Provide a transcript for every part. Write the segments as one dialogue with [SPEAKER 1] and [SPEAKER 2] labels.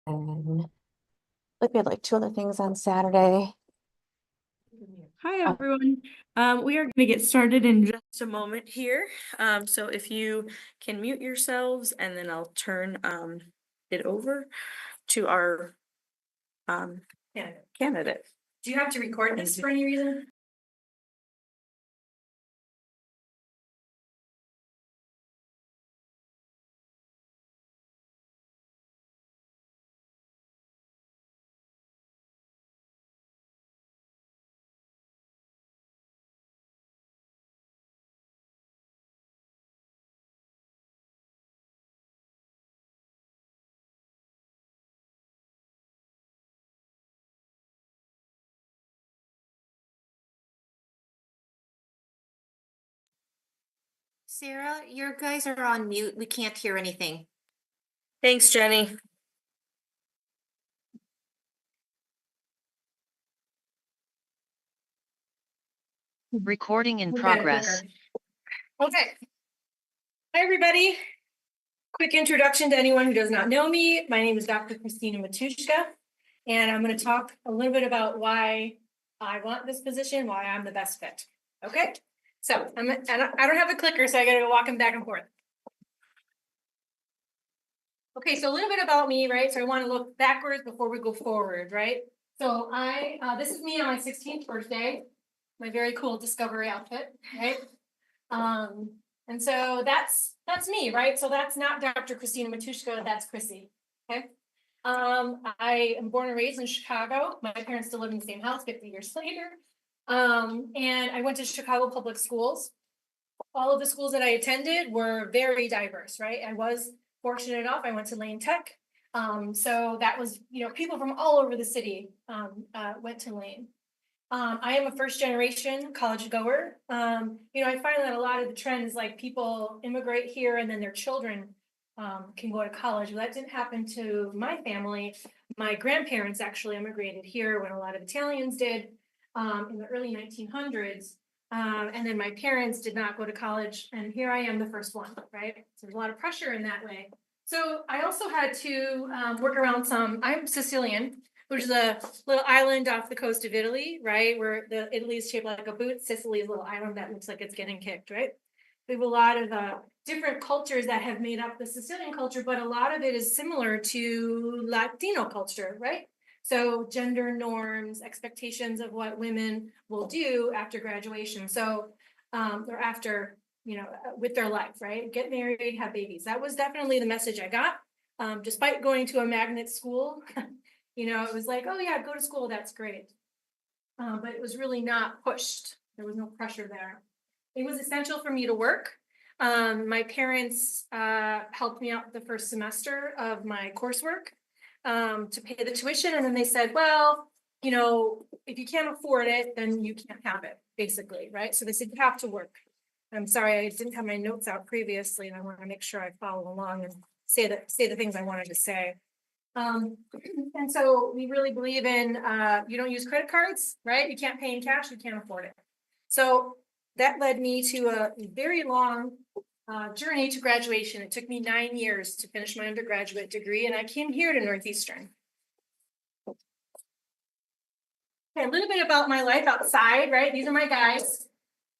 [SPEAKER 1] And like we had like two other things on Saturday.
[SPEAKER 2] Hi, everyone. We are going to get started in just a moment here. So if you can mute yourselves, and then I'll turn it over to our candidate.
[SPEAKER 3] Do you have to record this for any reason?
[SPEAKER 4] Sarah, your guys are on mute. We can't hear anything.
[SPEAKER 2] Thanks, Jenny.
[SPEAKER 5] Recording in progress.
[SPEAKER 3] Okay. Hi, everybody. Quick introduction to anyone who does not know me. My name is Dr. Christina Matushka, and I'm going to talk a little bit about why I want this position, why I'm the best fit. Okay. So I don't have a clicker, so I got to go walking back and forth. Okay, so a little bit about me, right? So I want to look backwards before we go forward, right? So this is me on my 16th birthday, my very cool Discovery outfit, right? And so that's me, right? So that's not Dr. Christina Matushka, that's Chrissy, okay? I am born and raised in Chicago. My parents still live in the same house 50 years later. And I went to Chicago public schools. All of the schools that I attended were very diverse, right? I was fortunate enough, I went to Lane Tech. So that was, people from all over the city went to Lane. I am a first generation college goer. I find that a lot of the trend is like people immigrate here and then their children can go to college. Well, that didn't happen to my family. My grandparents actually immigrated here when a lot of Italians did in the early 1900s. And then my parents did not go to college, and here I am, the first one, right? So there's a lot of pressure in that way. So I also had to work around I'm Sicilian, which is a little island off the coast of Italy, right? Where Italy is shaped like a boot. Sicily is a little island that looks like it's getting kicked, right? We have a lot of different cultures that have made up the Sicilian culture, but a lot of it is similar to Latino culture, right? So gender norms, expectations of what women will do after graduation. So, or after, with their life, right? Get married, have babies. That was definitely the message I got. Despite going to a magnet school, it was like, oh yeah, go to school, that's great. But it was really not pushed. There was no pressure there. It was essential for me to work. My parents helped me out the first semester of my coursework to pay the tuition. And then they said, well, if you can't afford it, then you can't have it, basically, right? So they said, you have to work. I'm sorry, I didn't have my notes out previously, and I want to make sure I follow along and say the things I wanted to say. And so we really believe in, you don't use credit cards, right? You can't pay in cash, you can't afford it. So that led me to a very long journey to graduation. It took me 9 years to finish my undergraduate degree, and I came here to Northeastern. Okay, a little bit about my life outside, right? These are my guys.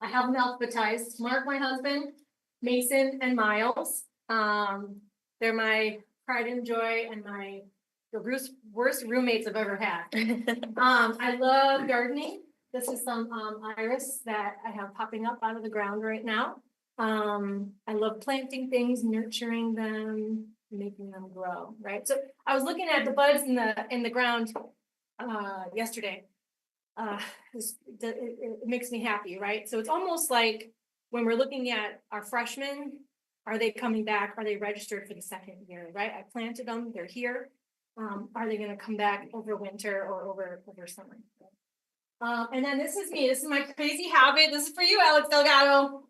[SPEAKER 3] I have them alphabetized. Mark, my husband, Mason, and Miles. They're my pride and joy and the worst roommates I've ever had. I love gardening. This is some iris that I have popping up out of the ground right now. I love planting things, nurturing them, making them grow, right? So I was looking at the buds in the ground yesterday. It makes me happy, right? So it's almost like when we're looking at our freshmen, are they coming back? Are they registered for the second year, right? I planted them, they're here. Are they going to come back over winter or over summer? And then this is me. This is my crazy habit. This is for you, Alex Delgado.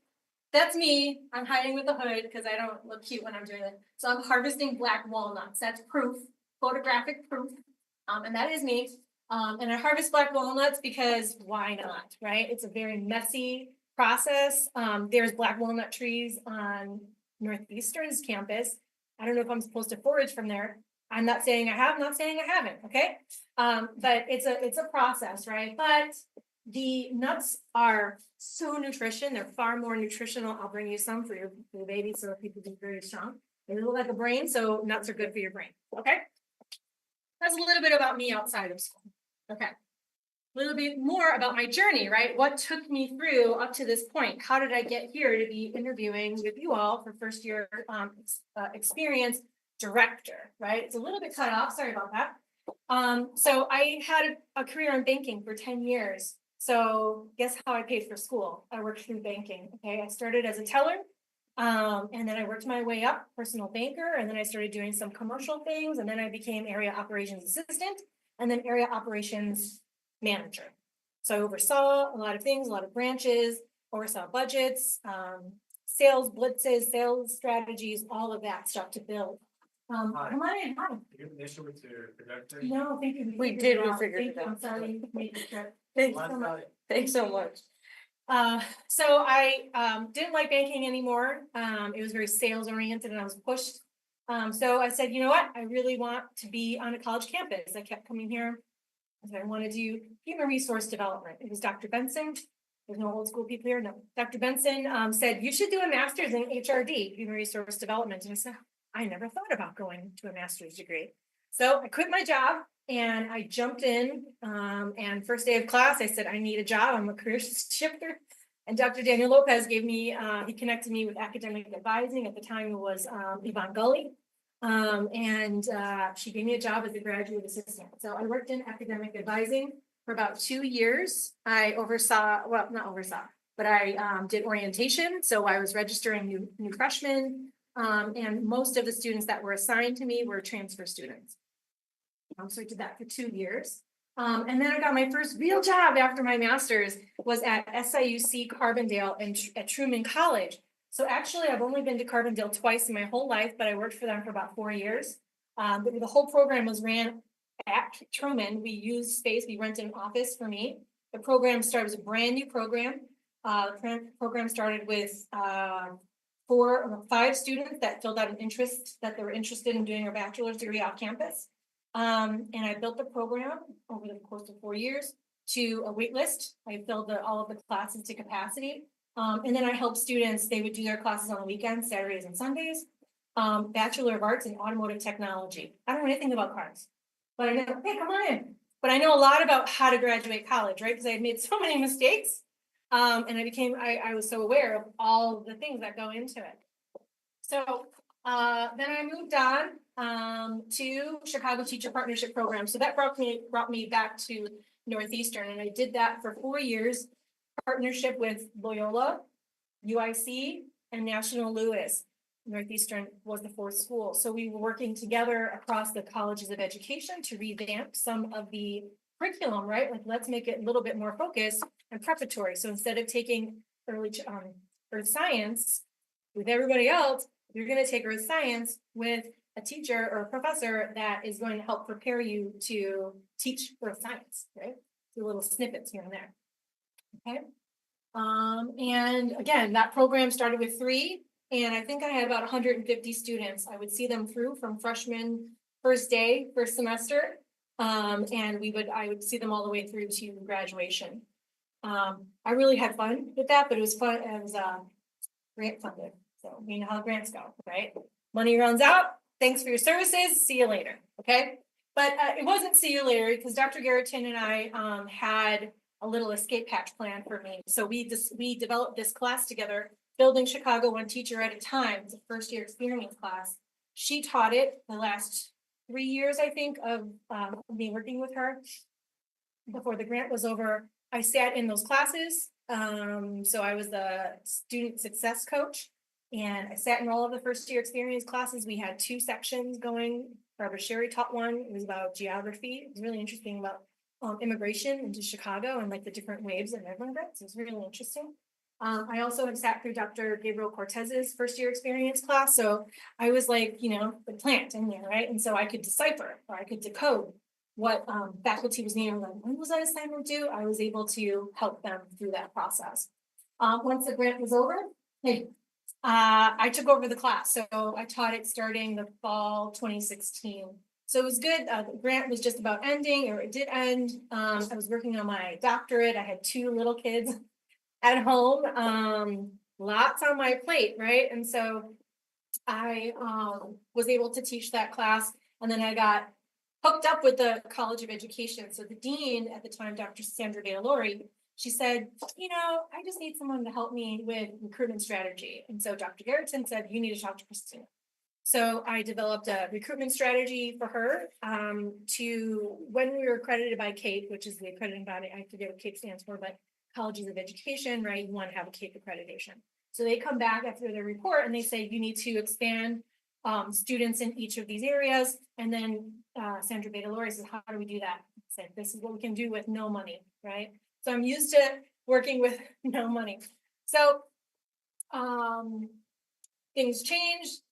[SPEAKER 3] That's me. I'm hiding with the hood because I don't look cute when I'm doing it. So I'm harvesting black walnuts. That's proof, photographic proof. And that is me. And I harvest black walnuts because why not, right? It's a very messy process. There's black walnut trees on Northeastern's campus. I don't know if I'm supposed to forage from there. I'm not saying I have, not saying I haven't, okay? But it's a process, right? But the nuts are so nutrition, they're far more nutritional. I'll bring you some for your baby so that people be very strong. They look like a brain, so nuts are good for your brain, okay? That's a little bit about me outside of school, okay? A little bit more about my journey, right? What took me through up to this point? How did I get here to be interviewing with you all for first year experience director, right? It's a little bit cut off, sorry about that. So I had a career in banking for 10 years. So guess how I paid for school? I worked through banking, okay? I started as a teller, and then I worked my way up, personal banker, and then I started doing some commercial things, and then I became area operations assistant, and then area operations manager. So I oversaw a lot of things, a lot of branches, oversaw budgets, sales blitzes, sales strategies, all of that stuff to build. Come on in, hi.
[SPEAKER 5] You have an issue with your projector?
[SPEAKER 3] No, thank you.
[SPEAKER 2] We
[SPEAKER 3] figured
[SPEAKER 2] did,
[SPEAKER 3] it
[SPEAKER 2] we
[SPEAKER 3] out.
[SPEAKER 2] figured
[SPEAKER 3] Thank
[SPEAKER 2] it
[SPEAKER 3] you. I'm
[SPEAKER 2] out.
[SPEAKER 3] sorry you made the trip.
[SPEAKER 2] Thanks
[SPEAKER 5] Mine's
[SPEAKER 2] so
[SPEAKER 5] not
[SPEAKER 2] much.
[SPEAKER 5] it.
[SPEAKER 2] Thanks so much.
[SPEAKER 3] So I didn't like banking anymore. It was very sales oriented and I was pushed. So I said, you know what? I really want to be on a college campus. I kept coming here. I said, I want to do human resource development. It was Dr. Benson. There's no old school people here. No, Dr. Benson said, you should do a master's in HRD, human resource development. And I said, I never thought about going to a master's degree. So I quit my job and I jumped in. And first day of class, I said, I need a job. I'm a career shifter. And Dr. Daniel Lopez gave me, he connected me with academic advising. At the time it was Yvonne Gully. She gave me a job as a graduate assistant. So I worked in academic advising for about 2 years. I oversaw, well, not oversaw, but I did orientation. So I was registering new freshmen. And most of the students that were assigned to me were transfer students. So I did that for 2 years. And then I got my first real job after my master's was at SIUC Carbondale and at Truman College. So actually, I've only been to Carbondale twice in my whole life, but I worked for them for about 4 years. But the whole program was ran at Truman. We used space, we rented an office for me. The program started, it was a brand new program. The program started with 4 or 5 students that filled out an interest that they were interested in doing a bachelor's degree off campus. And I built the program over the course of 4 years to a wait list. I filled all of the classes to capacity. And then I helped students, they would do their classes on the weekends, Saturdays and Sundays. Bachelor of Arts in Automotive Technology. I don't know anything about cars, but I know, hey, come on in. But I know a lot about how to graduate college, right? Because I had made so many mistakes. And I was so aware of all the things that go into it. So then I moved on to Chicago Teacher Partnership Program. So that brought me back to Northeastern, and I did that for 4 years. Partnership with Loyola, UIC, and National Louis. Northeastern was the 4th school. So we were working together across the colleges of education to revamp some of the curriculum, right? Like, let's make it a little bit more focused and preparatory. So instead of taking earth science with everybody else, you're going to take earth science with a teacher or a professor that is going to help prepare you to teach earth science, right? So little snippets here and there. Okay. And again, that program started with 3, and I think I had about 150 students. I would see them through from freshman first day, first semester. And I would see them all the way through to graduation. I really had fun with that, but it was fun. It was grant funded. So you know how grants go, right? Money runs out. Thanks for your services. See you later. Okay. But it wasn't see you later because Dr. Garreton and I had a little escape hatch plan for me. So we developed this class together, Building Chicago One Teacher at a Time. It's a first year experience class. She taught it the last 3 years, I think, of me working with her. Before the grant was over, I sat in those classes. So I was the student success coach, and I sat in all of the first year experience classes. We had 2 sections going. Barbara Sherry taught one. It was about geography. It was really interesting about immigration into Chicago and like the different waves of immigrants. It was really interesting. I also have sat through Dr. Gabriel Cortez's first year experience class. So I was like, you know, the plant in there, right? And so I could decipher or I could decode what faculty was needing. Like, when was that assignment due? I was able to help them through that process. Once the grant was over, I took over the class. So I taught it starting the fall 2016. So it was good. The grant was just about ending, or it did end. I was working on my doctorate. I had 2 little kids at home. Lots on my plate, right? And so I was able to teach that class, and then I got hooked up with the College of Education. So the dean at the time, Dr. Sandra Bailori, she said, you know, I just need someone to help me with recruitment strategy. And so Dr. Garrettson said, you need to talk to Christina. So I developed a recruitment strategy for her to, when we were accredited by CAPE, which is the accrediting body, I forget what CAPE stands for, but Colleges of Education, right? You want to have a CAPE accreditation. So they come back after their report and they say, you need to expand students in each of these areas. And then Sandra Bailori says, how do we do that? I said, this is what we can do with no money, right? So I'm used to working with no money. So things changed.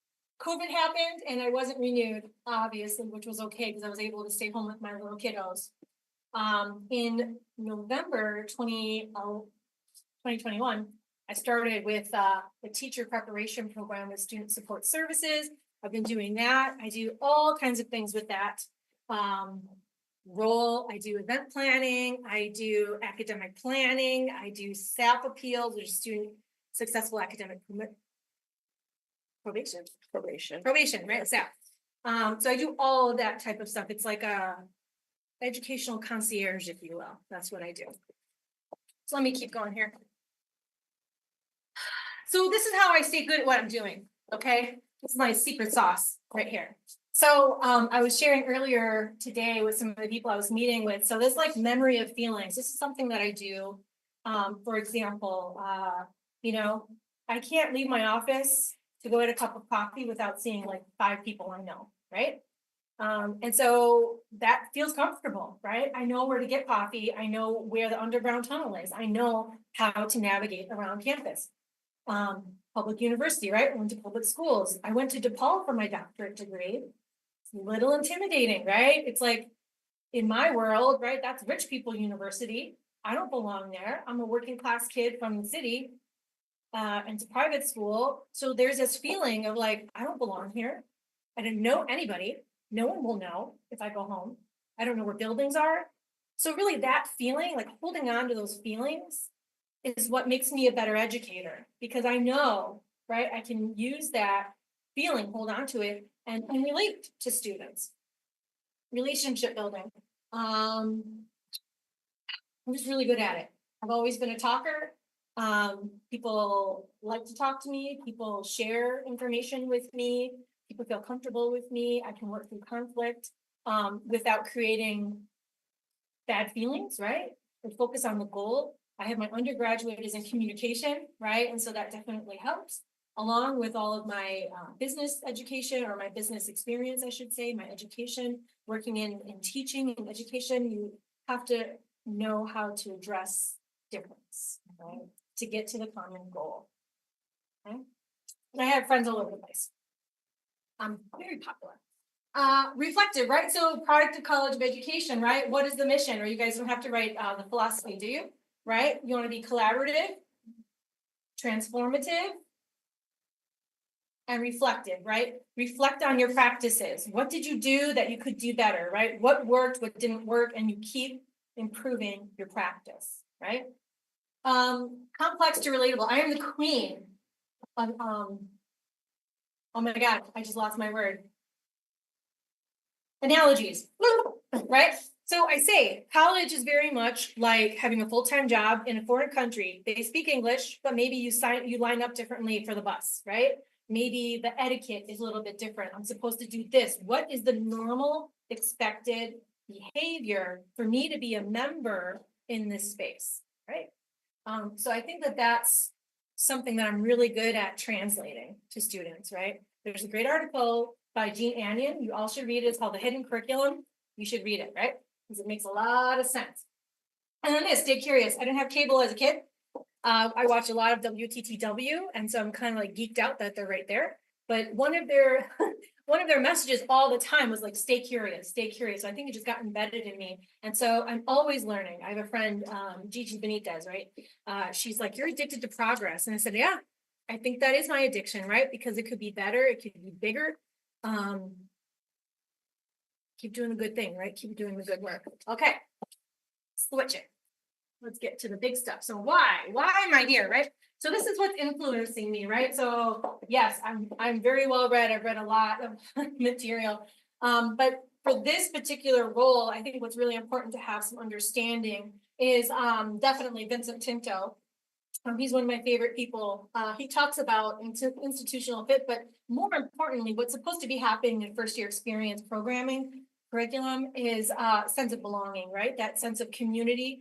[SPEAKER 3] COVID happened and I wasn't renewed, obviously, which was okay because I was able to stay home with my little kiddos. In November 2021, I started with the teacher preparation program with Student Support Services. I've been doing that. I do all kinds of things with that role. I do event planning. I do academic planning. I do SAP appeals, which is student successful academic probation, right? SAP. So I do all of that type of stuff. It's like a educational concierge, if you will. That's what I do. So let me keep going here. So this is how I stay good at what I'm doing, okay? This is my secret sauce right here. So I was sharing earlier today with some of the people I was meeting with. So this like memory of feelings. This is something that I do. For example, you know, I can't leave my office to go get a cup of coffee without seeing like 5 people I know, right? And so that feels comfortable, right? I know where to get coffee. I know where the underground tunnel is. I know how to navigate around campus. Public university, right? I went to public schools. I went to DePaul for my doctorate degree. It's a little intimidating, right? It's like in my world, right? That's rich people university. I don't belong there. I'm a working class kid from the city and to private school. So there's this feeling of like, I don't belong here. I didn't know anybody. No one will know if I go home. I don't know where buildings are. So really that feeling, like holding on to those feelings is what makes me a better educator because I know, right? I can use that feeling, hold on to it and relate to students. Relationship building. I'm just really good at it. I've always been a talker. People like to talk to me. People share information with me. People feel comfortable with me. I can work through conflict without creating bad feelings, right? I focus on the goal. I have my undergraduate is in communication, right? And so that definitely helps, along with all of my business education or my business experience, I should say, my education, working in teaching and education, you have to know how to address difference, right? To get to the common goal, okay? And I have friends all over the place. I'm very popular. Reflective, right? So product of College of Education, right? What is the mission? Or you guys don't have to write the philosophy, do you? Right? You want to be collaborative, transformative, and reflective, right? Reflect on your practices. What did you do that you could do better, right? What worked, what didn't work, and you keep improving your practice, right? Complex to relatable. I am the queen of, oh my God, I just lost my word. Analogies, right? So I say college is very much like having a full-time job in a foreign country. They speak English, but maybe you line up differently for the bus, right? Maybe the etiquette is a little bit different. I'm supposed to do this. What is the normal expected behavior for me to be a member in this space, right? So I think that that's something that I'm really good at translating to students, right? There's a great article by Jean Anion. You all should read it. It's called The Hidden Curriculum. You should read it, right? Because it makes a lot of sense. And then stay curious. I didn't have cable as a kid. I watch a lot of WTTW, and so I'm kind of like geeked out that they're right there. But one of their messages all the time was like, stay curious, stay curious. So I think it just got embedded in me. And so I'm always learning. I have a friend, Gigi Benitez, right? She's like, you're addicted to progress. And I said, yeah, I think that is my addiction, right? Because it could be better, it could be bigger. Keep doing the good thing, right? Keep doing the good work. Okay. Switch it. Let's get to the big stuff. So why am I here, right? So this is what's influencing me, right? So yes, I'm very well read. I've read a lot of material. But for this particular role, I think what's really important to have some understanding is definitely Vincent Tinto. He's one of my favorite people. He talks about institutional fit, but more importantly, what's supposed to be happening in first year experience programming curriculum is sense of belonging, right? That sense of community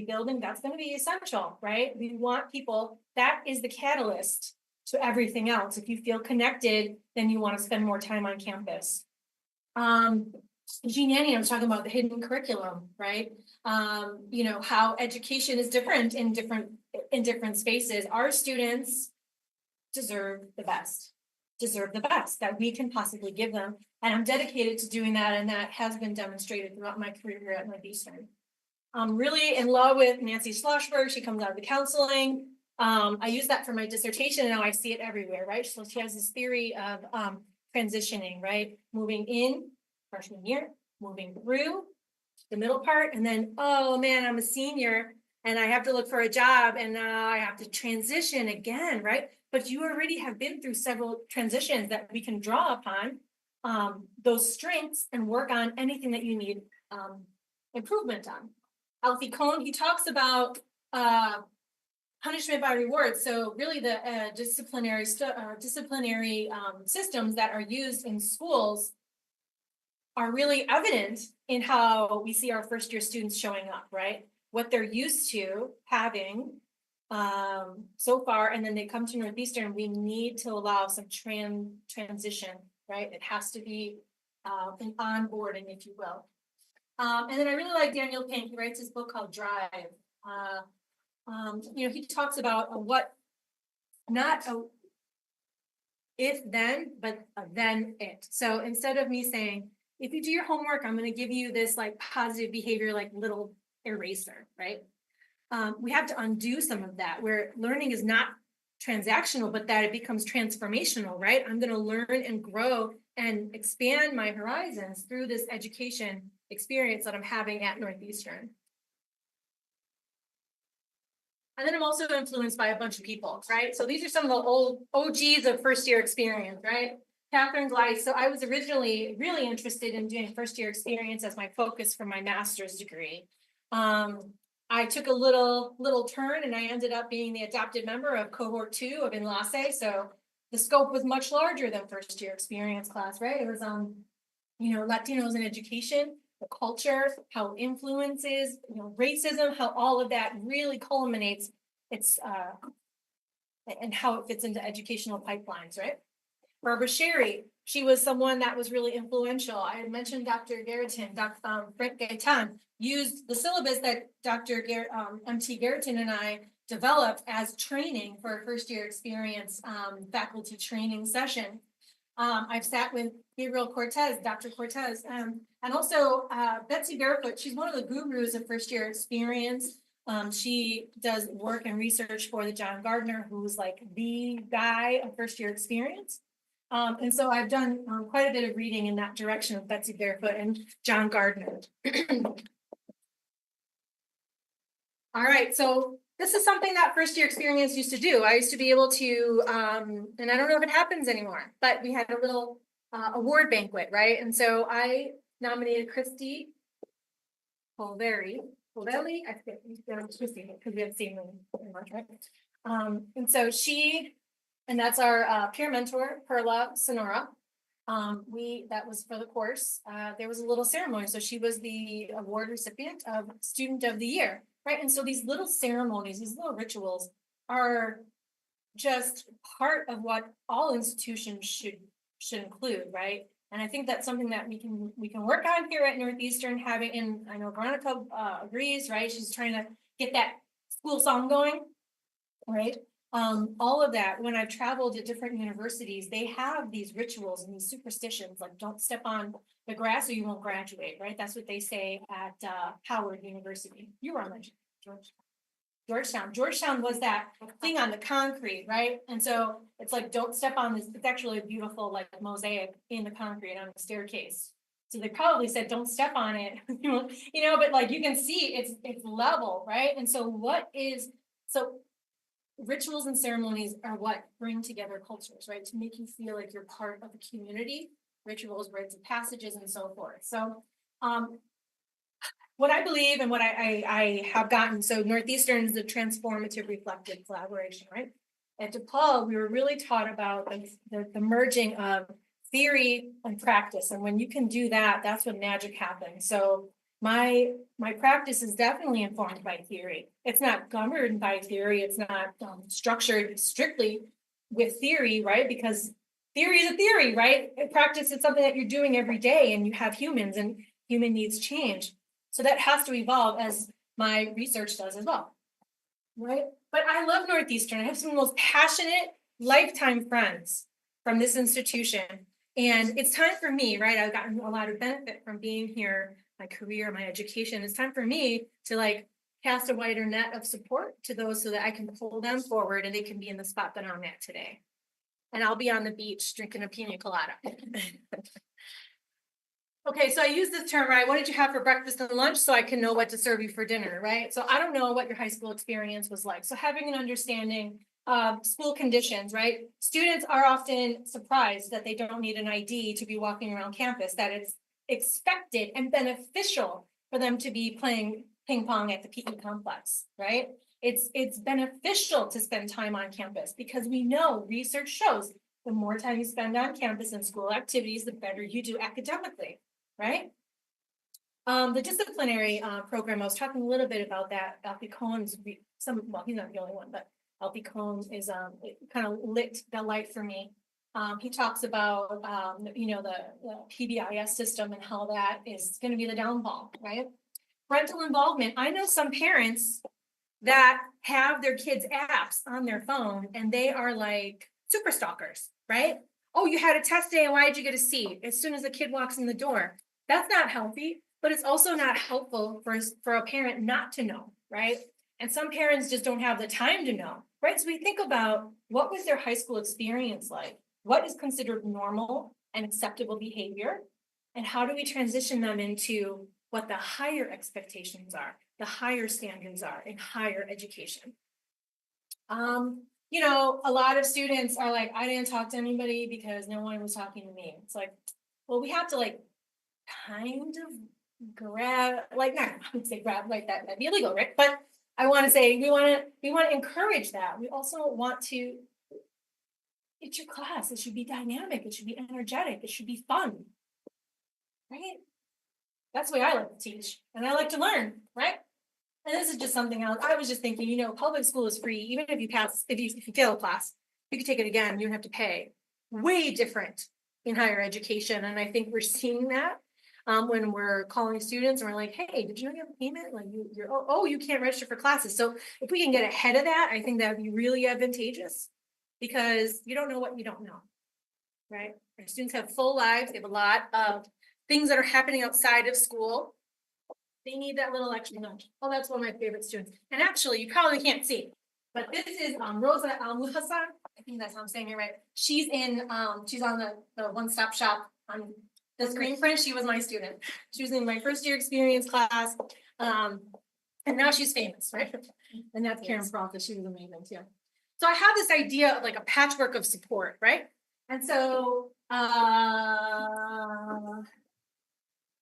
[SPEAKER 3] building, that's going to be essential, right? We want people, that is the catalyst to everything else. If you feel connected, then you want to spend more time on campus. Jean Annie, I was talking about the hidden curriculum, right? You know, how education is different in different spaces. Our students deserve the best that we can possibly give them. And I'm dedicated to doing that. And that has been demonstrated throughout my career here at Northeastern. I'm really in love with Nancy Schlossberg. She comes out of the counseling. I use that for my dissertation and now I see it everywhere, right? So she has this theory of transitioning, right? Moving in freshman year, moving through the middle part, and then, oh man, I'm a senior and I have to look for a job and I have to transition again, right? But you already have been through several transitions that we can draw upon those strengths and work on anything that you need improvement on. Alfie Kohn, he talks about punishment by reward. So really the disciplinary systems that are used in schools are really evident in how we see our first year students showing up, right? What they're used to having so far, and then they come to Northeastern, we need to allow some transition, right? It has to be an onboarding, if you will. And then I really like Daniel Pink. He writes his book called Drive. You know, he talks about what, not a if then, but a then it. So instead of me saying, if you do your homework, I'm going to give you this like positive behavior, like little eraser, right? We have to undo some of that where learning is not transactional, but that it becomes transformational, right? I'm going to learn and grow and expand my horizons through this education experience that I'm having at Northeastern. And then I'm also influenced by a bunch of people, right? So these are some of the old OGs of first year experience, right? Catherine Gleiss. So I was originally really interested in doing first year experience as my focus for my master's degree. I took a little turn and I ended up being the adopted member of cohort 2 of Enlace. So the scope was much larger than first year experience class, right? It was you know, Latinos in education, the culture, how influences, you know, racism, how all of that really culminates and how it fits into educational pipelines, right? Barbara Sherry, she was someone that was really influential. I had mentioned Dr. Garreton, Frank Gaitan used the syllabus that Dr. MT Garreton and I developed as training for a first year experience faculty training session. I've sat with Gabriel Cortez, Dr. Cortez, and also Betsy Barefoot. She's one of the gurus of first year experience. She does work and research for the John Gardner, who's like the guy of first year experience. And so I've done quite a bit of reading in that direction of Betsy Barefoot and John Gardner. All right, so this is something that first year experience used to do. I used to be able to, and I don't know if it happens anymore, but we had a little award banquet, right? And so I nominated Christy Polvelli, I think Christy, because we have seen them in March, right? And so and that's our peer mentor, Perla Sonora. That was for the course. There was a little ceremony. So she was the award recipient of Student of the Year, right? And so these little ceremonies, these little rituals are just part of what all institutions should include, right? And I think that's something that we can work on here at Northeastern, and I know Veronica agrees, right? She's trying to get that school song going, right? All of that, when I've traveled to different universities, they have these rituals and these superstitions, like don't step on the grass or you won't graduate, right? That's what they say at Howard University. You were on that, Georgetown. Georgetown was that thing on the concrete, right? And so it's like, don't step on this. It's actually a beautiful like mosaic in the concrete on the staircase. So they probably said, don't step on it, but like you can see it's level, right? And so rituals and ceremonies are what bring together cultures, right? To make you feel like you're part of a community, rituals, rites and passages and so forth. So what I believe and what I have gotten, so Northeastern is a transformative reflective collaboration, right? At DePaul, we were really taught about the merging of theory and practice. And when you can do that, that's when magic happens. So my practice is definitely informed by theory. It's not governed by theory. It's not structured strictly with theory, right? Because theory is a theory, right? Practice is something that you're doing every day, and you have humans, and human needs change. So that has to evolve, as my research does as well, right? But I love Northeastern. I have some of the most passionate lifetime friends from this institution. And it's time for me, right? I've gotten a lot of benefit from being here, my career, my education. It's time for me to like cast a wider net of support to those so that I can pull them forward and they can be in the spot that I'm at today. And I'll be on the beach drinking a pina colada. Okay, so I use this term, right? What did you have for breakfast and lunch so I can know what to serve you for dinner, right? So I don't know what your high school experience was like. So having an understanding of school conditions, right? Students are often surprised that they don't need an ID to be walking around campus, that it's expected and beneficial for them to be playing ping pong at the PE complex, right? It's beneficial to spend time on campus because we know research shows the more time you spend on campus and school activities, the better you do academically. Right? The disciplinary program, I was talking a little bit about that. Alfie Cohen's, well, he's not the only one, but Alfie Cohen is it kind of lit the light for me. He talks about the PBIS system and how that is going to be the downfall, right? Parental involvement. I know some parents that have their kids' apps on their phone and they are like super stalkers, right? Oh, you had a test day and why did you get a C? As soon as the kid walks in the door. That's not healthy, but it's also not helpful for a parent not to know, right? And some parents just don't have the time to know, right? So we think about what was their high school experience like? What is considered normal and acceptable behavior? And how do we transition them into what the higher expectations are, the higher standards are in higher education? A lot of students are like, I didn't talk to anybody because no one was talking to me. It's like, well, we have to like kind of grab, like, not, I would say grab like that, that'd be illegal, right? But I want to say we want to encourage that. We also want to, it's your class. It should be dynamic. It should be energetic. It should be fun, right? That's the way I like to teach, and I like to learn, right? And this is just something else. I was just thinking, public school is free. Even if you fail a class, you can take it again. You don't have to pay. Way different in higher education, and I think we're seeing that. When we're calling students and we're like, hey, did you know you have a payment? Like you can't register for classes. So if we can get ahead of that, I think that would be really advantageous because you don't know what you don't know, right? Our students have full lives. They have a lot of things that are happening outside of school. They need that little extra nudge. Oh, that's one of my favorite students. And actually, you probably can't see, but this is Rosa Al-Muhassan. I think that's how I'm saying it right. She's on the one-stop shop on the screen print. She was my student. She was in my first year experience class. And now she's famous, right? And that's Karen Fralta. She was amazing too. So I have this idea of like a patchwork of support, right? And so,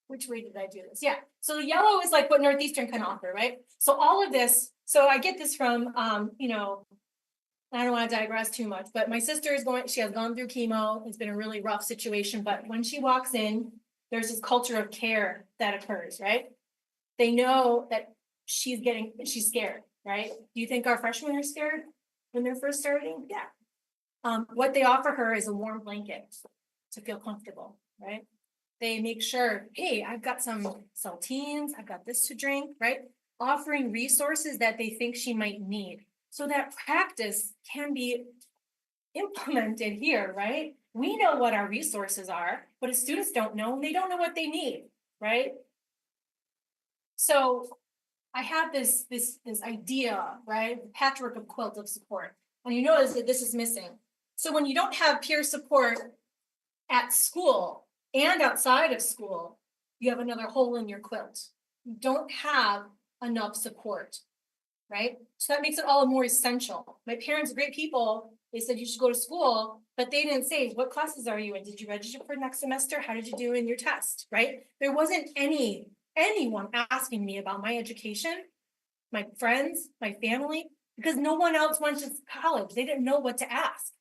[SPEAKER 3] which way did I do this? Yeah. So the yellow is like what Northeastern can offer, right? So all of this, so I get this from, I don't want to digress too much, but my sister she has gone through chemo. It's been a really rough situation, but when she walks in, there's this culture of care that occurs, right? They know that she's scared, right? Do you think our freshmen are scared when they're first starting? Yeah. What they offer her is a warm blanket to feel comfortable, right? They make sure, hey, I've got some saltines, I've got this to drink, right? Offering resources that they think she might need. So that practice can be implemented here, right? We know what our resources are, but if students don't know, and they don't know what they need, right? So I have this idea, right? The patchwork of quilt of support. And you notice that this is missing. So when you don't have peer support at school, and outside of school, you have another hole in your quilt. You don't have enough support, right? So that makes it all the more essential. My parents are great people. They said you should go to school, but they didn't say, what classes are you in? Did you register for next semester? How did you do in your test, right? There wasn't anyone asking me about my education, my friends, my family, because no one else went to college. They didn't know what to ask,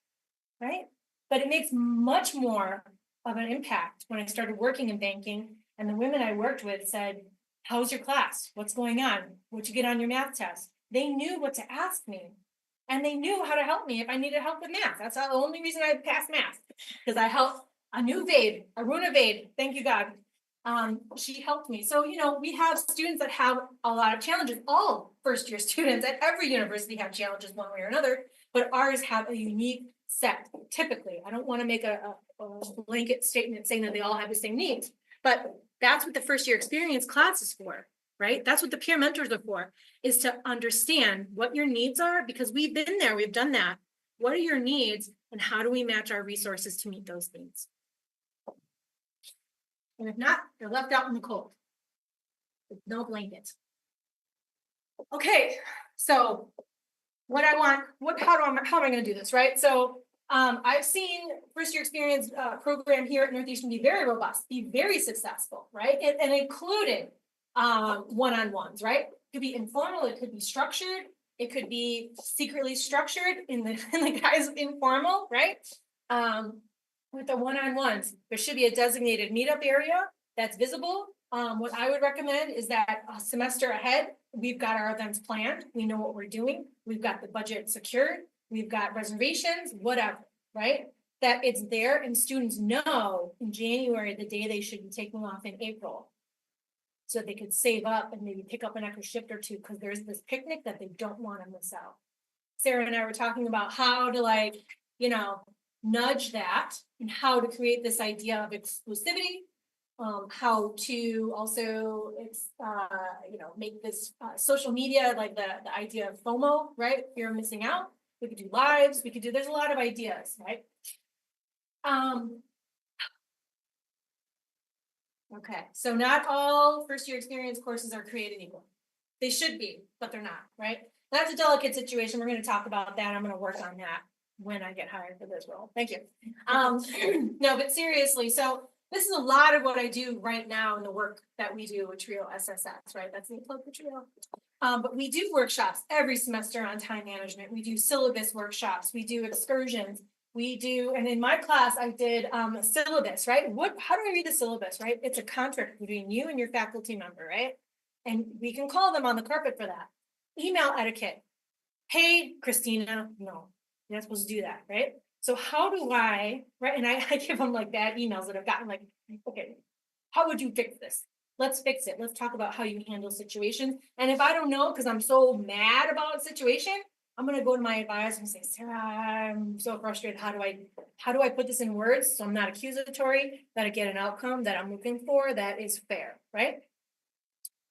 [SPEAKER 3] right? But it makes much more of an impact when I started working in banking, and the women I worked with said, how's your class? What's going on? What'd you get on your math test? They knew what to ask me. And they knew how to help me if I needed help with math. That's the only reason I passed math. Because I helped Aruna Vade, thank you God. She helped me. So, we have students that have a lot of challenges. All first year students at every university have challenges one way or another, but ours have a unique set typically. I don't want to make a blanket statement saying that they all have the same needs, but that's what the first year experience class is for, right? That's what the peer mentors are for, is to understand what your needs are, because we've been there, we've done that. What are your needs and how do we match our resources to meet those needs? And if not, they're left out in the cold with no blanket. Okay, so how am I going to do this, right? So I've seen first year experience program here at Northeastern be very robust, be very successful, right? And including one-on-ones, right? It could be informal, it could be structured, it could be secretly structured in the guise of informal, right? With the one-on-ones, there should be a designated meetup area that's visible. What I would recommend is that a semester ahead, we've got our events planned. We know what we're doing. We've got the budget secured. We've got reservations, whatever, right? That it's there and students know in January, the day they should be taking off in April. So they could save up and maybe pick up an extra shift or two because there's this picnic that they don't want to miss out. Sarah and I were talking about how to nudge that and how to create this idea of exclusivity. How to also make this social media, like the idea of FOMO, right? Fear of missing out. We could do lives, there's a lot of ideas, right? Okay, so not all first year experience courses are created equal. They should be, but they're not, right? That's a delicate situation. We're going to talk about that. I'm going to work on that when I get hired for this role. Thank you. No, but seriously, so this is a lot of what I do right now in the work that we do with Trio SSS, right? That's the plug for Trio. But we do workshops every semester on time management. We do syllabus workshops. We do excursions. And in my class, I did syllabus, right? How do I read the syllabus, right? It's a contract between you and your faculty member, right? And we can call them on the carpet for that. Email etiquette. Hey, Christina, no, you're not supposed to do that, right? So how do I, right? And I give them like bad emails that I've gotten like, okay, how would you fix this? Let's fix it. Let's talk about how you handle situations. And if I don't know, because I'm so mad about a situation, I'm going to go to my advisor and say, Sarah, I'm so frustrated. How do I put this in words so I'm not accusatory, that I get an outcome that I'm looking for that is fair, right?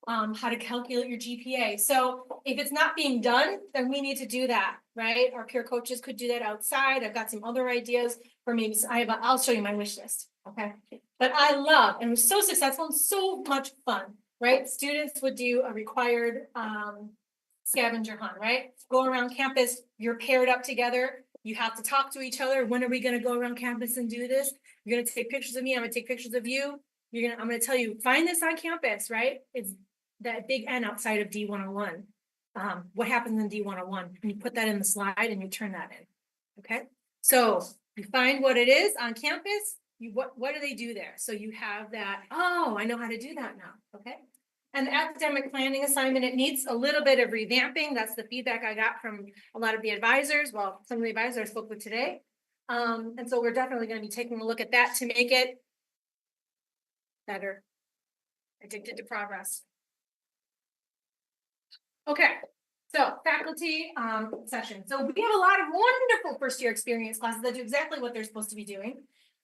[SPEAKER 3] How to calculate your GPA. So if it's not being done, then we need to do that, right? Our peer coaches could do that outside. I've got some other ideas for maybe, I'll show you my wish list, okay? But I love, and it was so successful and so much fun, right? Students would do a required scavenger hunt, right? Go around campus, you're paired up together. You have to talk to each other. When are we gonna go around campus and do this? You're gonna take pictures of me, I'm gonna take pictures of you. I'm gonna tell you, find this on campus, right? It's that big N outside of D101. What happens in D101? And you put that in the slide and you turn that in, okay? So you find what it is on campus, what do they do there? So you have that, oh, I know how to do that now, okay? And the academic planning assignment, it needs a little bit of revamping. That's the feedback I got from a lot of the advisors. Well, some of the advisors I spoke with today. And so we're definitely going to be taking a look at that to make it better. Addicted to progress. Okay, so faculty session. So we have a lot of wonderful first year experience classes that do exactly what they're supposed to be doing,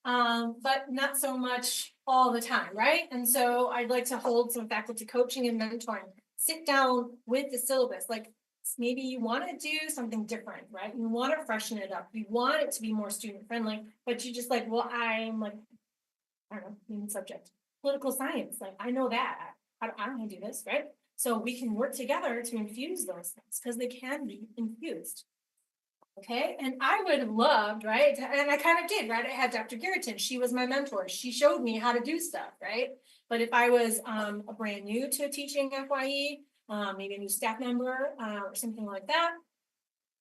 [SPEAKER 3] but not so much all the time, right? And so I'd like to hold some faculty coaching and mentoring. Sit down with the syllabus, like maybe you want to do something different, right? You want to freshen it up. You want it to be more student friendly, but you just like, well, I'm like, I don't know, name the subject, political science, like I know that, I don't know how to do this, right? So we can work together to infuse those things, because they can be infused. Okay, and I would have loved, right, and I kind of did, right, I had Dr. Garrison, she was my mentor, she showed me how to do stuff, right? But if I was a brand new to teaching FYE, maybe a new staff member, or something like that,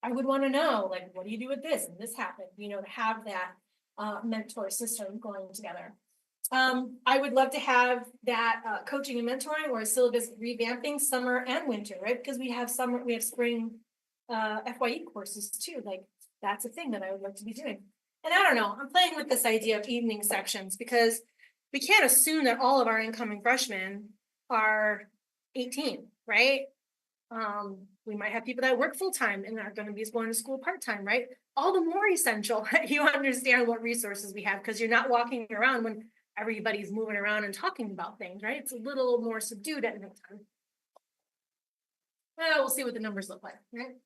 [SPEAKER 3] I would want to know, like, what do you do with this, and this happened, you know, to have that mentor system going together. I would love to have that coaching and mentoring or syllabus revamping summer and winter, right? Because we have spring FYE courses too. Like that's a thing that I would like to be doing. And I don't know, I'm playing with this idea of evening sections because we can't assume that all of our incoming freshmen are 18, right? We might have people that work full-time and are going to be going to school part-time, right? All the more essential that you understand what resources we have, because you're not walking around when everybody's moving around and talking about things, right? It's a little more subdued at nighttime. Well, we'll see what the numbers look like, right?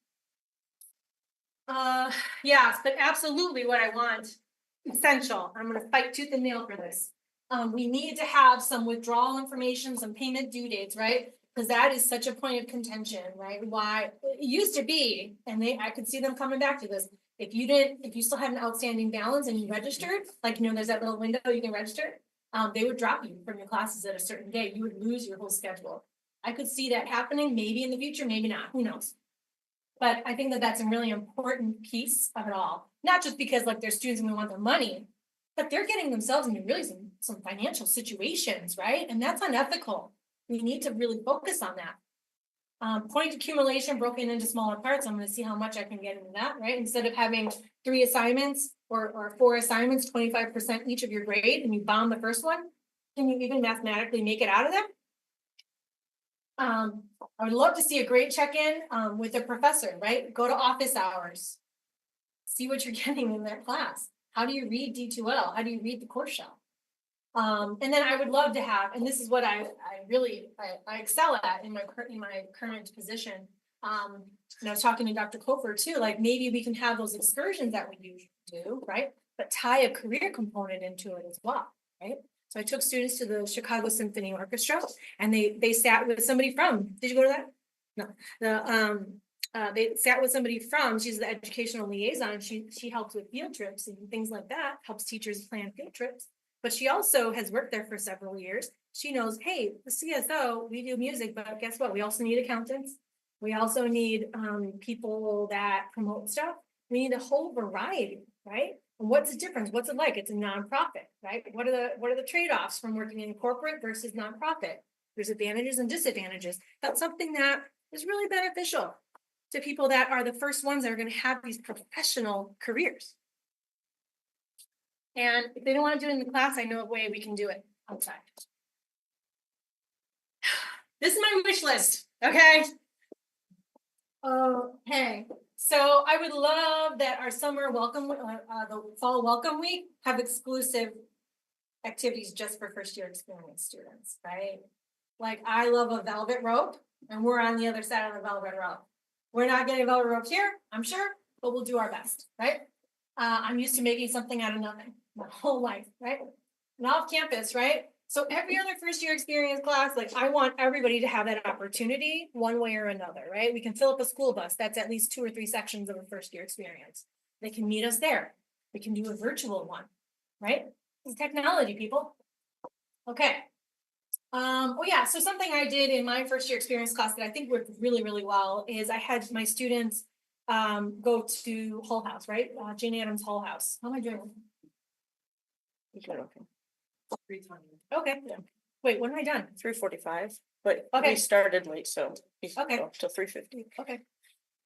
[SPEAKER 3] Yes, but absolutely what I want, essential. I'm gonna fight tooth and nail for this. We need to have some withdrawal information, some payment due dates, right? Because that is such a point of contention, right? Why it used to be, and I could see them coming back to this. If you still had an outstanding balance and you registered, like, you know, there's that little window you can register, they would drop you from your classes at a certain day. You would lose your whole schedule. I could see that happening, maybe in the future, maybe not, who knows? But I think that that's a really important piece of it all. Not just because like they're students and we want their money, but they're getting themselves into really some financial situations, right? And that's unethical. We need to really focus on that. Point accumulation broken into smaller parts. I'm going to see how much I can get into that, right? Instead of having 3 assignments or 4 assignments, 25% each of your grade, and you bomb the first one, can you even mathematically make it out of them? I would love to see a great check-in with the professor, right? Go to office hours. See what you're getting in their class. How do you read D2L? How do you read the course shell? And then I would love to have, and this is what I really excel at in my current position. And I was talking to Dr. Kofer too, like maybe we can have those excursions that we usually do, right? But tie a career component into it as well, right? So I took students to the Chicago Symphony Orchestra and they sat with somebody from, did you go to that? No, they sat with somebody from, she's the educational liaison. She helps with field trips and things like that, helps teachers plan field trips. But she also has worked there for several years. She knows, hey, the CSO, we do music, but guess what? We also need accountants. We also need people that promote stuff. We need a whole variety, right? And what's the difference? What's it like? It's a nonprofit, right? What are the trade-offs from working in corporate versus nonprofit? There's advantages and disadvantages. That's something that is really beneficial to people that are the first ones that are going to have these professional careers. And if they don't want to do it in the class, I know a way we can do it outside. This is my wish list, okay? Okay, so I would love that our summer welcome, the fall welcome week have exclusive activities just for first year experience students, right? Like I love a velvet rope and we're on the other side of the velvet rope. We're not getting velvet ropes here, I'm sure, but we'll do our best, right? I'm used to making something out of nothing my whole life, right? And off campus, right? So every other first year experience class, like I want everybody to have that opportunity one way or another, right? We can fill up a school bus. That's at least 2 or 3 sections of a first year experience. They can meet us there. We can do a virtual one, right? It's technology, people. Okay. Oh yeah, so something I did in my first year experience class that I think worked really, really well is I had my students go to Hull House, right? Jane Addams Hull House. How am I doing?
[SPEAKER 2] Okay. 3:20.
[SPEAKER 3] Okay. Wait, when am I done?
[SPEAKER 2] 3:45, but
[SPEAKER 3] Okay.
[SPEAKER 2] we started late, so we can
[SPEAKER 3] Okay.
[SPEAKER 2] go till 3:50.
[SPEAKER 3] Okay.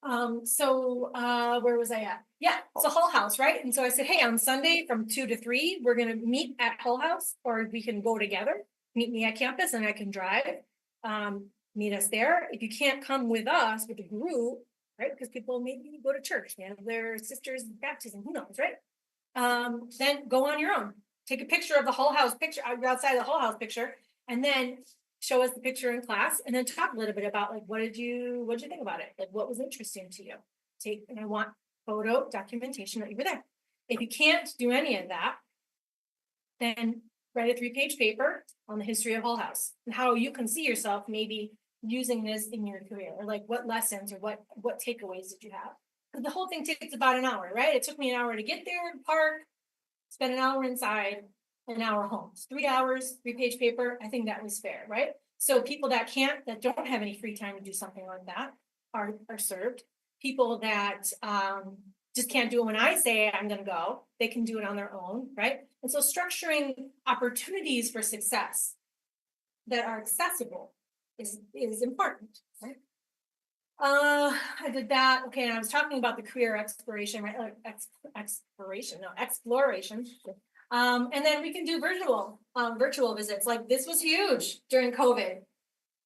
[SPEAKER 3] Where was I at? Yeah, so Hull House, right? And so I said, hey, on Sunday from 2 to 3, we're gonna meet at Hull House, or we can go together. Meet me at campus and I can drive. Meet us there. If you can't come with us with the group, right? Because people maybe go to church, they have their sister's baptism, who knows, right? Then go on your own. Take a picture of the Hull House picture, outside the Hull House picture, and then show us the picture in class, and then talk a little bit about like what did you think about it? Like what was interesting to you? And I want photo documentation that you were there. If you can't do any of that, then write a 3-page paper on the history of Hull House and how you can see yourself maybe using this in your career, or like what lessons or what takeaways did you have? Because the whole thing takes about an hour, right? It took me an hour to get there, park, spend an hour inside, an hour home. It's 3 hours, 3-page paper. I think that was fair, right? So people that don't have any free time to do something like that are served. People that just can't do it when I say I'm going to go, they can do it on their own, right? And so structuring opportunities for success that are accessible is important, right? I did that. Okay, and I was talking about the career exploration, right? Like exploration. And then we can do virtual visits. Like this was huge during COVID.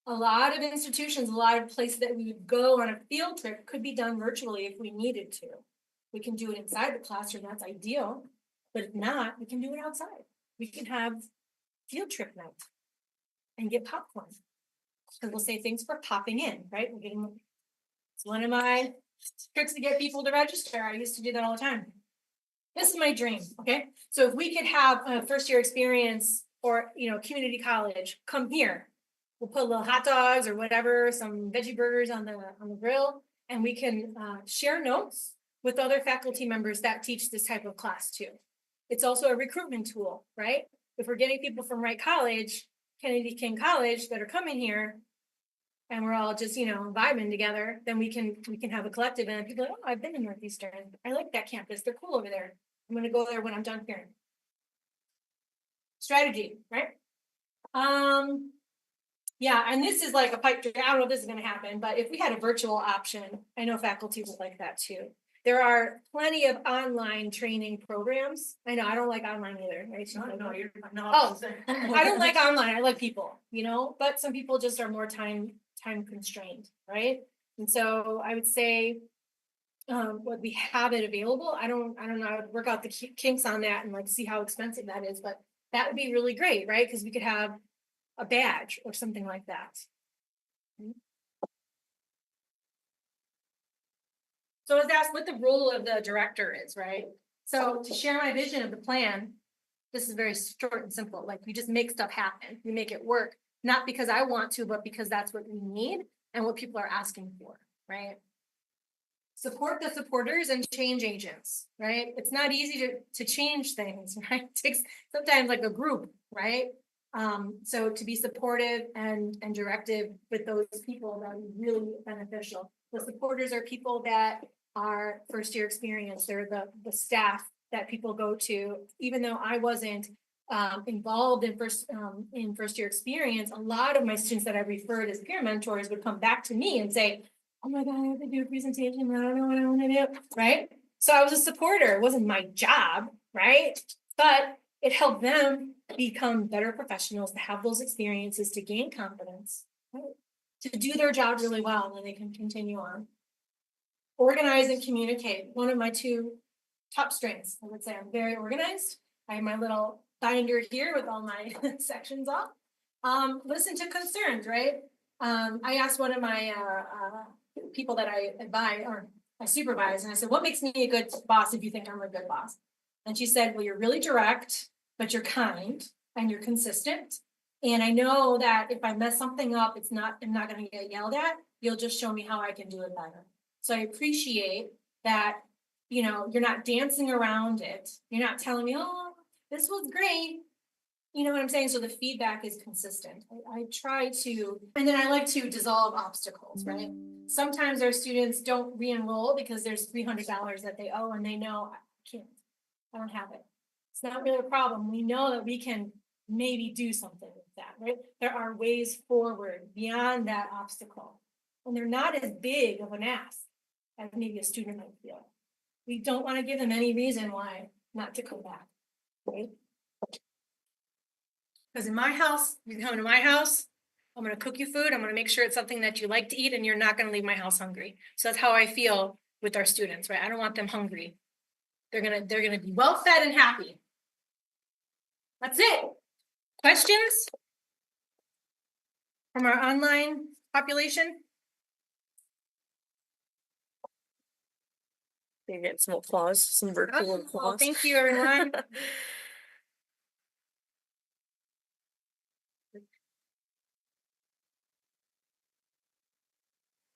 [SPEAKER 3] A lot of institutions, a lot of places that we would go on a field trip could be done virtually if we needed to. We can do it inside the classroom, that's ideal. But if not, we can do it outside. We can have field trip night and get popcorn. Because we'll say things for popping in, right? It's one of my tricks to get people to register. I used to do that all the time. This is my dream, okay? So if we could have a first-year experience or, community college, come here. We'll put little hot dogs or whatever, some veggie burgers on the grill, and we can share notes with other faculty members that teach this type of class too. It's also a recruitment tool, right? If we're getting people from Wright College, Kennedy King College that are coming here, and we're all just, vibing together, then we can have a collective and people are like, oh, I've been in Northeastern. I like that campus. They're cool over there. I'm going to go there when I'm done here. Strategy, right? Yeah, and this is like a pipe dream. I don't know if this is going to happen, but if we had a virtual option, I know faculty would like that too. There are plenty of online training programs. I know I don't like online either. Right? Oh, I don't like online. I like people, but some people just are more time constrained, right? And so I would say what we have it available. I don't know. I would work out the kinks on that and like see how expensive that is, but that would be really great, right? Because we could have a badge or something like that. So I was asked what the role of the director is, right? So to share my vision of the plan, this is very short and simple. Like we just make stuff happen. We make it work, not because I want to, but because that's what we need and what people are asking for, right? Support the supporters and change agents, right? It's not easy to change things, right? It takes sometimes like a group, right? So to be supportive and directive with those people, that would be really beneficial. The supporters are people that are first year experience. They're the staff that people go to. Even though I wasn't involved in first year experience, a lot of my students that I referred as peer mentors would come back to me and say, oh my God, I have to do a presentation. I don't know what I want to do, right? So I was a supporter. It wasn't my job, right? But it helped them become better professionals, to have those experiences, to gain confidence, right? To do their job really well, and then they can continue on. Organize and communicate. One of my 2 top strengths, I would say. I'm very organized. I have my little binder here with all my sections off. Listen to concerns, right? I asked one of my people that I advise or I supervise, and I said, what makes me a good boss if you think I'm a good boss? And she said, well, you're really direct, but you're kind and you're consistent. And I know that if I mess something up, I'm not going to get yelled at. You'll just show me how I can do it better. So I appreciate that, you're not dancing around it. You're not telling me, oh, this was great. You know what I'm saying? So the feedback is consistent. I try to, and then I like to dissolve obstacles, right? Sometimes our students don't re-enroll because there's $300 that they owe and they know I don't have it. It's not really a problem. We know that we can maybe do something with that, right? There are ways forward beyond that obstacle. And they're not as big of an ask as maybe a student might feel. We don't want to give them any reason why not to come back, right? Because in my house, you come to my house, I'm going to cook you food. I'm going to make sure it's something that you like to eat and you're not going to leave my house hungry. So that's how I feel with our students, right? I don't want them hungry. They're going to be well fed and happy. That's it. Questions from our online population?
[SPEAKER 2] You get some applause, some virtual
[SPEAKER 3] Oh,
[SPEAKER 2] applause.
[SPEAKER 3] thank you, everyone.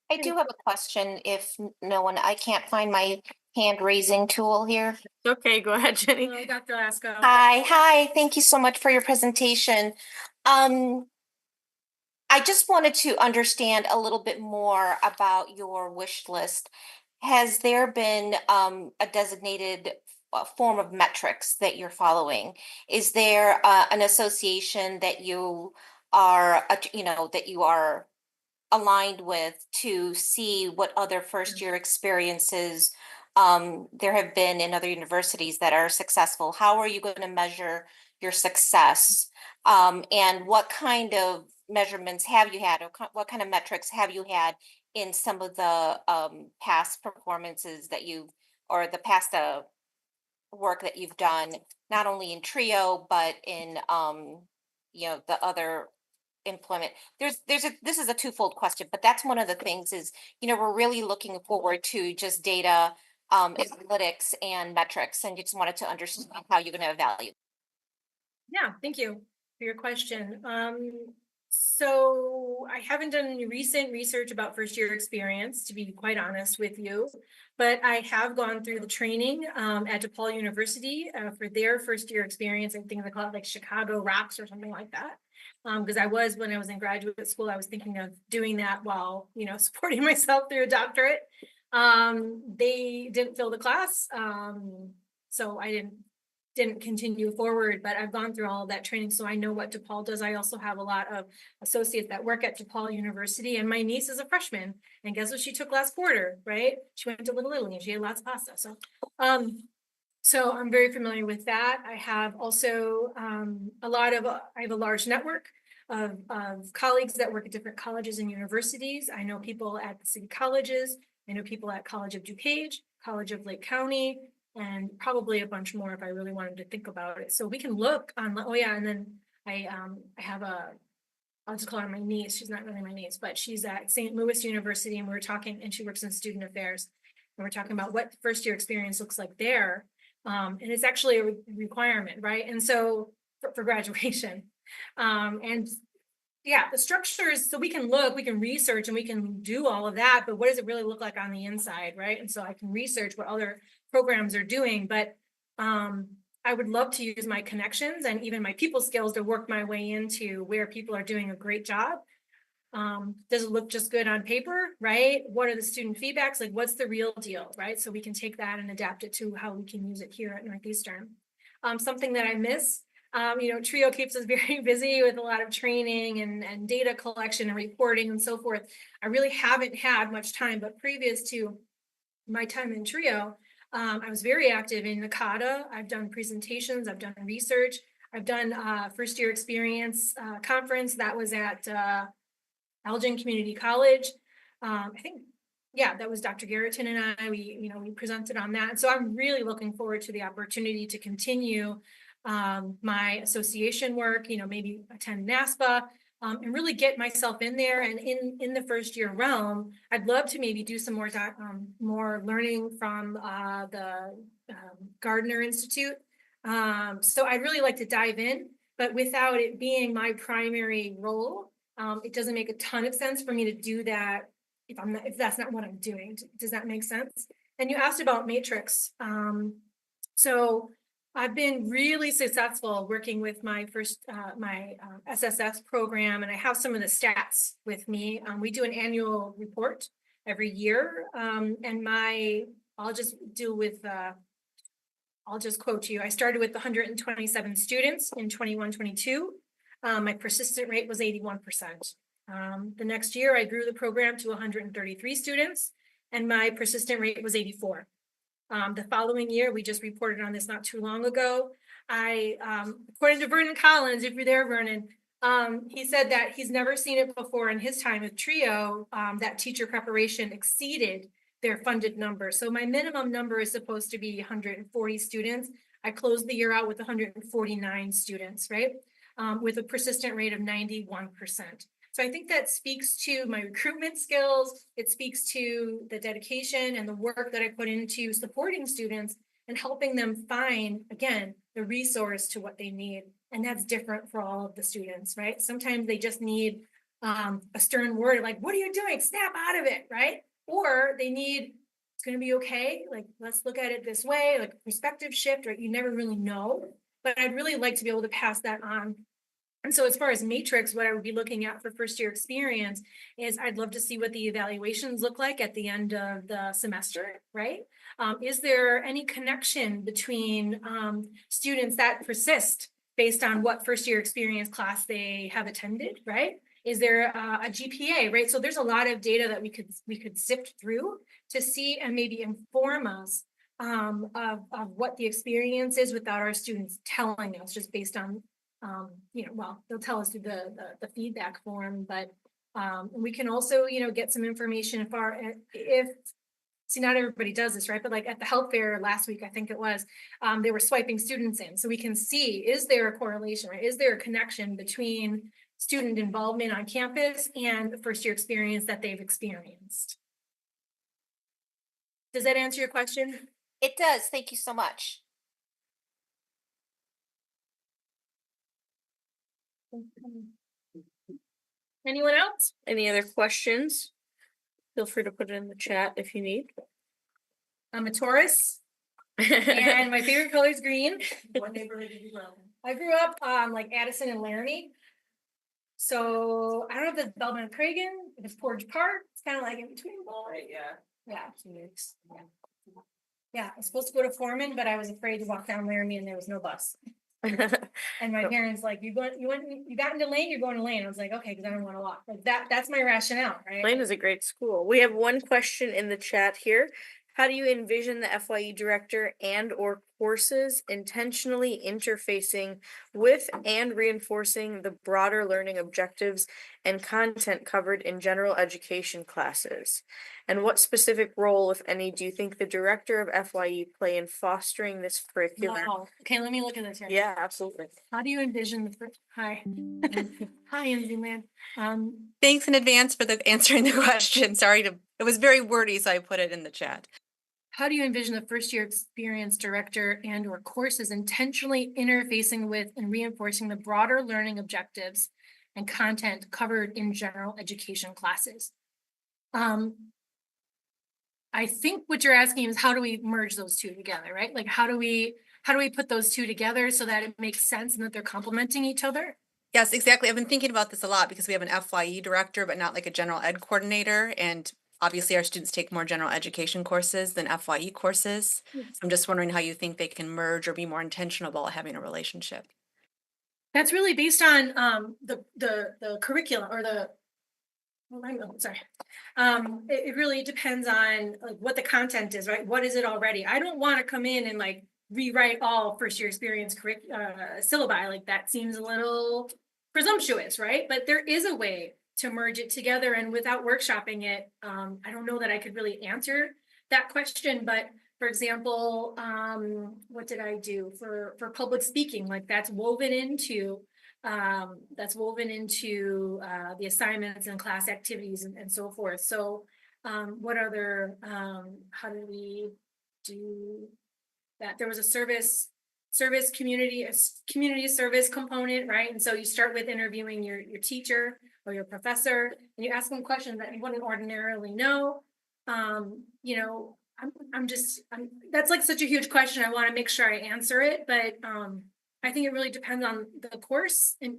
[SPEAKER 4] I do have a question if no one, I can't find my hand raising tool here.
[SPEAKER 2] Okay, go ahead, Jenny.
[SPEAKER 3] Hello, Dr. Lasko.
[SPEAKER 4] Hi, thank you so much for your presentation. I just wanted to understand a little bit more about your wish list. Has there been a designated form of metrics that you're following? Is there an association that you are, that you are aligned with to see what other first year experiences there have been in other universities that are successful? How are you going to measure your success? And what kind of measurements have you had, or what kind of metrics have you had in some of the past performances that you've, or the past work that you've done, not only in Trio, but in the other employment? This is a twofold question, but that's one of the things is, we're really looking forward to just data, analytics and metrics, and just wanted to understand how you're going to evaluate.
[SPEAKER 3] Yeah, thank you for your question. So I haven't done any recent research about first year experience, to be quite honest with you, but I have gone through the training at DePaul University for their first year experience. I think they call it like Chicago Rocks or something like that. Because when I was in graduate school, I was thinking of doing that while, supporting myself through a doctorate. They didn't fill the class. So I didn't continue forward, but I've gone through all of that training, so I know what DePaul does. I also have a lot of associates that work at DePaul University, and my niece is a freshman, and guess what she took last quarter, right? She went to Little Italy and she had lots of pasta. So I'm very familiar with that. I have also I have a large network of colleagues that work at different colleges and universities. I know people at the city colleges. I know people at College of DuPage, College of Lake County, and probably a bunch more if I really wanted to think about it. So we can look on, oh yeah, and then I have I'll just call her my niece. She's not really my niece, but she's at St. Louis University, and we're talking, and she works in student affairs. And we're talking about what first year experience looks like there. And it's actually a requirement, right? And so for graduation. And yeah, the structures, so we can look, we can research, and we can do all of that, but what does it really look like on the inside, right? And so I can research what other programs are doing, but I would love to use my connections and even my people skills to work my way into where people are doing a great job. Does it look just good on paper, right? What are the student feedbacks? Like, what's the real deal, right? So we can take that and adapt it to how we can use it here at Northeastern. Something that I miss, Trio keeps us very busy with a lot of training and data collection and reporting and so forth. I really haven't had much time, but previous to my time in Trio, I was very active in NACADA. I've done presentations, I've done research, I've done first year experience conference that was at Elgin Community College. I think, yeah, that was Dr. Garreton and I, we presented on that. And so I'm really looking forward to the opportunity to continue my association work, maybe attend NASPA, and really get myself in there. And in the first year realm, I'd love to maybe do some more learning from the Gardner Institute. So I'd really like to dive in, but without it being my primary role, it doesn't make a ton of sense for me to do that if that's not what I'm doing. Does that make sense? And you asked about matrix. So I've been really successful working with my SSS program, and I have some of the stats with me. We do an annual report every year, and I'll just quote you. I started with 127 students in 21-22. My persistent rate was 81%. The next year, I grew the program to 133 students, and my persistent rate was 84. The following year, we just reported on this not too long ago. According to Vernon Collins, if you're there, Vernon, he said that he's never seen it before in his time with Trio, that teacher preparation exceeded their funded number. So my minimum number is supposed to be 140 students. I closed the year out with 149 students, right? With a persistent rate of 91%. So I think that speaks to my recruitment skills. It speaks to the dedication and the work that I put into supporting students and helping them find, again, the resource to what they need. And that's different for all of the students, right? Sometimes they just need a stern word like, what are you doing? Snap out of it, right? Or they need, it's gonna be okay, like, let's look at it this way, like perspective shift, right? You never really know, but I'd really like to be able to pass that on. And so as far as matrix, what I would be looking at for first year experience is I'd love to see what the evaluations look like at the end of the semester, right? Is there any connection between students that persist based on what first year experience class they have attended, right? Is there a GPA, right? So there's a lot of data that we could sift through to see and maybe inform us of what the experience is without our students telling us, just based on you know, well, they'll tell us through the feedback form, but we can also, you know, get some information if see, not everybody does this, right? But like at the health fair last week, I think it was, they were swiping students in. So we can see, is there a correlation, right? Is there a connection between student involvement on campus and the first year experience that they've experienced? Does that answer your question?
[SPEAKER 4] It does. Thank you so much.
[SPEAKER 3] Anyone else?
[SPEAKER 2] Any other questions? Feel free to put it in the chat if you need.
[SPEAKER 3] I'm a Taurus and my favorite color is green.
[SPEAKER 1] What neighborhood did you grow up in?
[SPEAKER 3] I grew up like Addison and Laramie. So I don't know if it's Belmont and Cragen, if it's Portage Park, it's kind of like in between both. Yeah. Yeah, I was supposed to go to Foreman, but I was afraid to walk down Laramie and there was no bus. And my parents like, you got into Lane, you're going to Lane. I was like, okay, because I don't want to walk. Like that's my rationale, right?
[SPEAKER 2] Lane is a great school. We have one question in the chat here. How do you envision the FYE director and or courses intentionally interfacing with and reinforcing the broader learning objectives and content covered in general education classes? And what specific role, if any, do you think the director of FYE play in fostering this curriculum?
[SPEAKER 3] Wow. Okay, let me look at this here.
[SPEAKER 2] Yeah, absolutely.
[SPEAKER 3] How do you envision the first? Hi. Hi, Enzy Man.
[SPEAKER 6] Thanks in advance for answering the question. It was very wordy, so I put it in the chat.
[SPEAKER 3] How do you envision the first year experience director and or courses intentionally interfacing with and reinforcing the broader learning objectives and content covered in general education classes? I think what you're asking is how do we merge those two together, right? Like how do we put those two together so that it makes sense and that they're complementing each other?
[SPEAKER 6] Yes, exactly. I've been thinking about this a lot because we have an FYE director, but not like a general ed coordinator. And obviously our students take more general education courses than FYE courses. So I'm just wondering how you think they can merge or be more intentional about having a relationship.
[SPEAKER 3] That's really based on the curriculum or the, sorry. It really depends on like what the content is, right? What is it already? I don't want to come in and like rewrite all first year experience syllabi. Like that seems a little presumptuous, right? But there is a way to merge it together, and without workshopping it, I don't know that I could really answer that question. But for example, what did I do for public speaking? Like that's woven into the assignments and class activities and so forth. So what other, how do we do that? There was a service community, a community service component, right? And so you start with interviewing your teacher or your professor, and you ask them questions that you wouldn't ordinarily know. You know, that's like such a huge question. I want to make sure I answer it, but I think it really depends on the course. And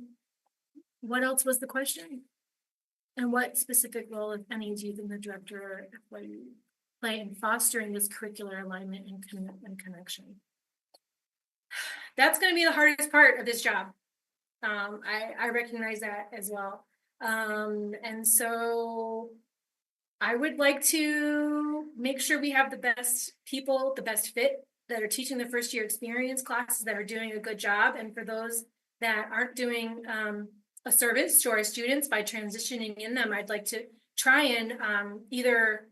[SPEAKER 3] what else was the question? And what specific role, if any, do you think the director play in fostering this curricular alignment and connection? That's going to be the hardest part of this job. I recognize that as well. And so I would like to make sure we have the best people, the best fit that are teaching the first year experience classes that are doing a good job. And for those that aren't doing a service to our students by transitioning in them, I'd like to try and either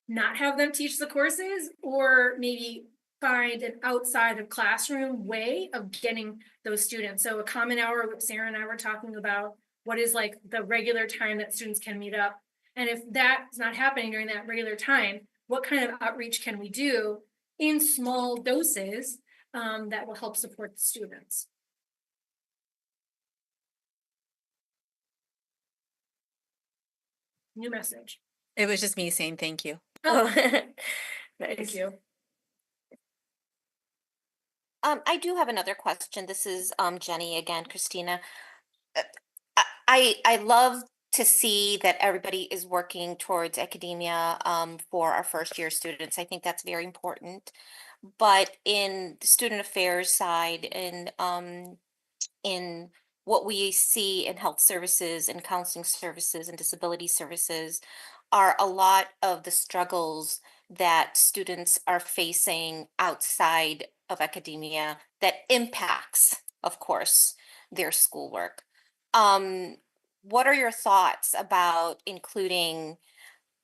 [SPEAKER 3] not have them teach the courses or maybe find an outside of classroom way of getting those students. So a common hour, what Sarah and I were talking about, what is like the regular time that students can meet up. And if that's not happening during that regular time, what kind of outreach can we do in small doses that will help support the students? New message.
[SPEAKER 6] It was just me saying thank you.
[SPEAKER 2] Oh,
[SPEAKER 3] Thank
[SPEAKER 2] nice.
[SPEAKER 3] you.
[SPEAKER 4] I do have another question. This is Jenny again, Christina. I love to see that everybody is working towards academia for our first year students. I think that's very important. But in the student affairs side and in what we see in health services and counseling services and disability services are a lot of the struggles that students are facing outside of academia that impacts, of course, their schoolwork. What are your thoughts about including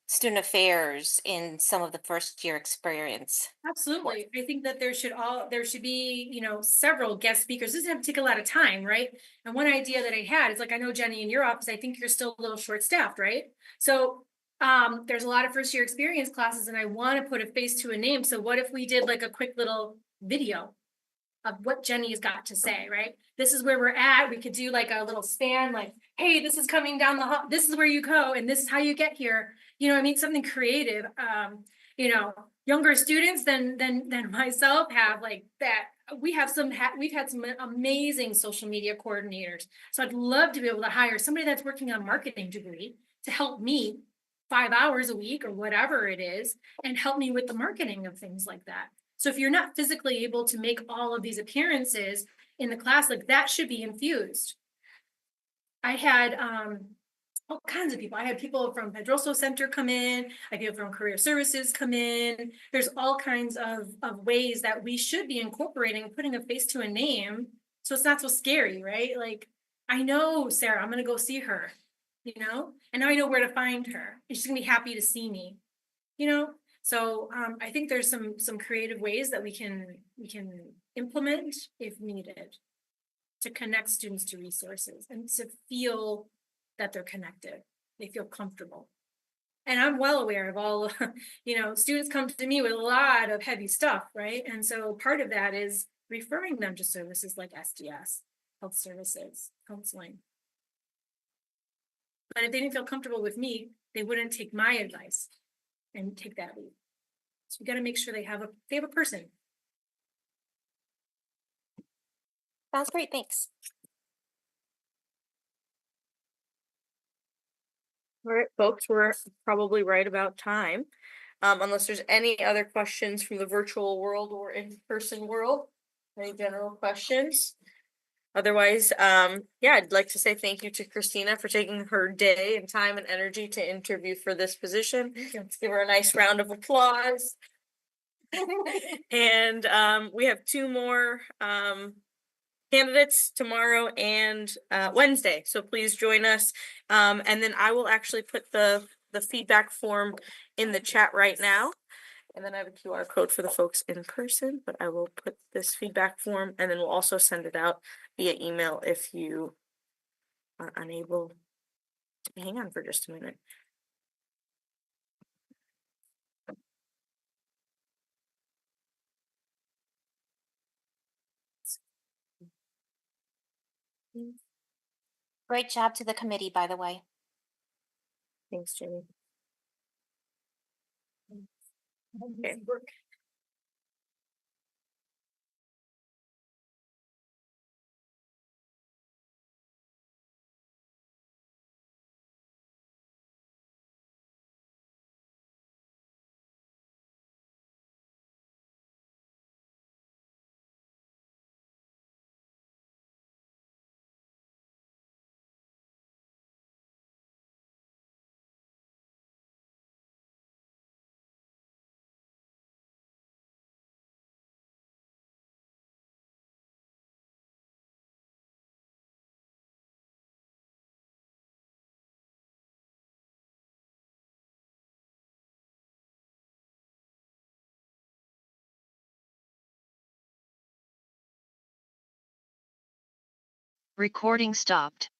[SPEAKER 4] student affairs in some of the first year experience?
[SPEAKER 3] Absolutely. I think that there should be, several guest speakers. This doesn't have to take a lot of time, right? And one idea that I had is like, I know Jenny in your office, I think you're still a little short staffed, right? So there's a lot of first year experience classes and I want to put a face to a name. So what if we did like a quick little video of what Jenny's got to say, right? This is where we're at. We could do like a little span, like, hey, this is coming down the hall. This is where you go, and this is how you get here. I mean, something creative. Younger students than myself have like that. We've had some amazing social media coordinators. So I'd love to be able to hire somebody that's working on a marketing degree to help me 5 hours a week or whatever it is, and help me with the marketing of things like that. So if you're not physically able to make all of these appearances in the class, like that should be infused. I had all kinds of people. I had people from Pedroso Center come in. I had people from Career Services come in. There's all kinds of ways that we should be incorporating, putting a face to a name. So it's not so scary, right? Like, I know Sarah, I'm going to go see her, and now I know where to find her. And she's going to be happy to see me, So I think there's some creative ways that we can implement if needed to connect students to resources and to feel that they're connected. They feel comfortable. And I'm well aware of all, students come to me with a lot of heavy stuff, right? And so part of that is referring them to services like SDS, health services, counseling. But if they didn't feel comfortable with me, they wouldn't take my advice and take that lead. So you got to make sure they have a person.
[SPEAKER 4] Sounds great, thanks.
[SPEAKER 2] All right, folks, we're probably right about time. Unless there's any other questions from the virtual world or in-person world, any general questions? Otherwise, I'd like to say thank you to Christina for taking her day and time and energy to interview for this position. Let's give her a nice round of applause. And we have 2 more candidates tomorrow and Wednesday, so please join us. And then I will actually put the feedback form in the chat right now. And then I have a QR code for the folks in person, but I will put this feedback form and then we'll also send it out via email if you are unable to hang on for just a minute.
[SPEAKER 4] Great job to the committee, by the way.
[SPEAKER 2] Thanks, Jenny.
[SPEAKER 3] Okay.
[SPEAKER 7] Recording stopped.